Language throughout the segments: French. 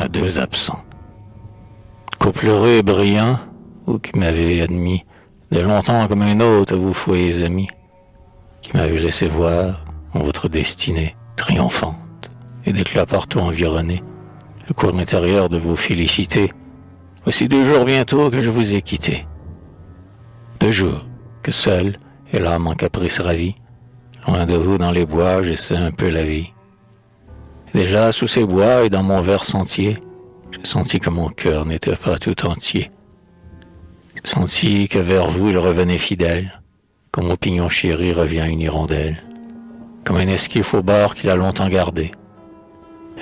deux absents. Couple heureux et brillant, vous qui m'avez admis de longtemps comme un hôte à vos foyers amis, qui m'avez laissé voir en votre destinée triomphante et d'éclat partout environné le cours intérieur de vos félicités. Voici 2 jours bientôt que je vous ai quitté. 2 jours que seul et l'âme en caprice ravie, loin de vous dans les bois, j'essaie un peu la vie. Et déjà sous ces bois et dans mon vert sentier, j'ai senti que mon cœur n'était pas tout entier. J'ai senti que vers vous il revenait fidèle, comme au pignon chéri revient une hirondelle, comme un esquif au bord qu'il a longtemps gardé.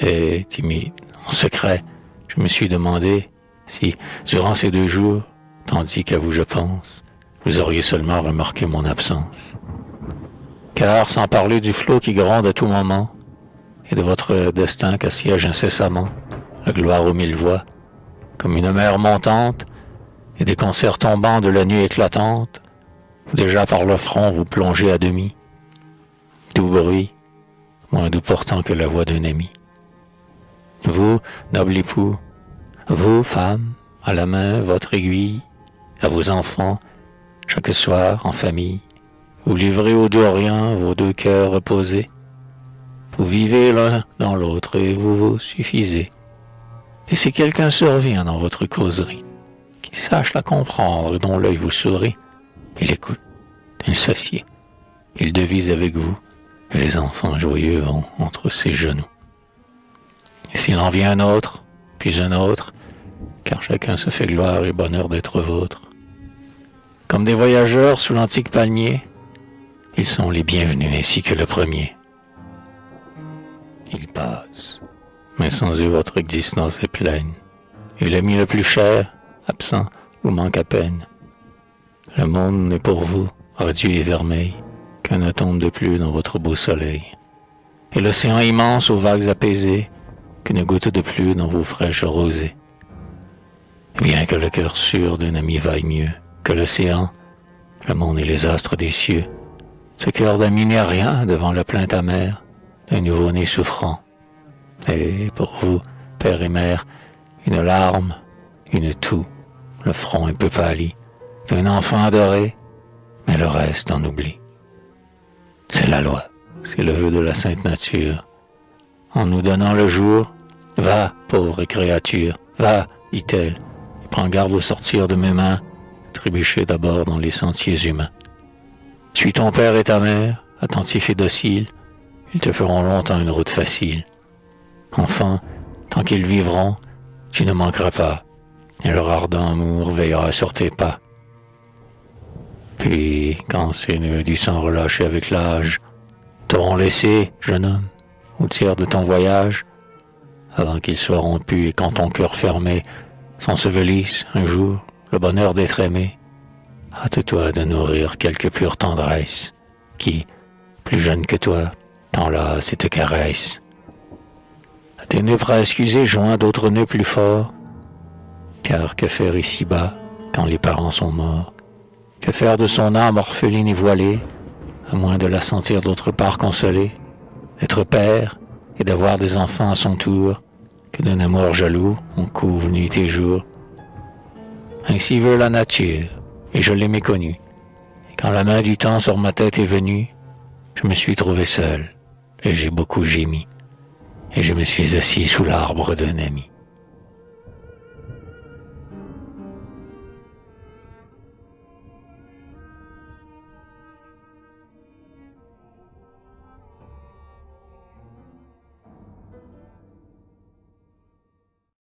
Et timide, en secret, je me suis demandé si, durant ces 2 jours, tandis qu'à vous je pense, vous auriez seulement remarqué mon absence. Car, sans parler du flot qui gronde à tout moment, et de votre destin qu'assiège incessamment la gloire aux 1000 voix, comme une mer montante, et des concerts tombants de la nuit éclatante, où déjà par le front vous plongez à demi. Doux bruit, moins doux portant que la voix d'un ami. Vous, noble époux, vous, femme, à la main votre aiguille, à vos enfants, chaque soir en famille, vous livrez au doux rien vos 2 cœurs reposés. Vous vivez l'un dans l'autre et vous vous suffisez. Et si quelqu'un survient dans votre causerie, qui sache la comprendre et dont l'œil vous sourit, il écoute, il s'assied, il devise avec vous, et les enfants joyeux vont entre ses genoux. Et s'il en vient un autre, puis un autre, car chacun se fait gloire et bonheur d'être vôtre, comme des voyageurs sous l'antique palmier, ils sont les bienvenus ainsi que le premier. Ils passent, mais sans eux votre existence est pleine, et l'ami le plus cher, absent vous manque à peine. Le monde n'est pour vous, radieux et vermeil, qu'un atome de plus dans votre beau soleil, et l'océan immense aux vagues apaisées, qu'une goutte de plus dans vos fraîches rosées. Et bien que le cœur sûr d'un ami vaille mieux que l'océan, le monde et les astres des cieux, ce cœur d'ami n'est rien devant la plainte amère d'un nouveau-né souffrant. Et pour vous, père et mère, une larme, une toux, le front un peu pâli, d'un enfant adoré, mais le reste en oubli. C'est la loi, c'est le vœu de la sainte nature. En nous donnant le jour, va, pauvre créature, va, dit-elle, et prends garde au sortir de mes mains, trébucher d'abord dans les sentiers humains. Suis ton père et ta mère, attentifs et dociles, ils te feront longtemps une route facile. Enfant, tant qu'ils vivront, tu ne manqueras pas, et leur ardent amour veillera sur tes pas. Puis, quand ces nœuds du sang relâchés avec l'âge t'auront laissé, jeune homme, au tiers de ton voyage, avant qu'il soit rompu et quand ton cœur fermé s'ensevelisse un jour le bonheur d'être aimé, hâte-toi de nourrir quelque pure tendresse qui, plus jeune que toi, t'enlace et te caresse. À tes nœuds prêts à excuser, joins d'autres nœuds plus forts, car que faire ici-bas quand les parents sont morts? Que faire de son âme orpheline et voilée, à moins de la sentir d'autre part consolée, d'être père et d'avoir des enfants à son tour, que d'un amour jaloux on couvre nuit et jour. Ainsi veut la nature, et je l'ai méconnue. Et quand la main du temps sur ma tête est venue, je me suis trouvé seul, et j'ai beaucoup gémi, et je me suis assis sous l'arbre d'un ami.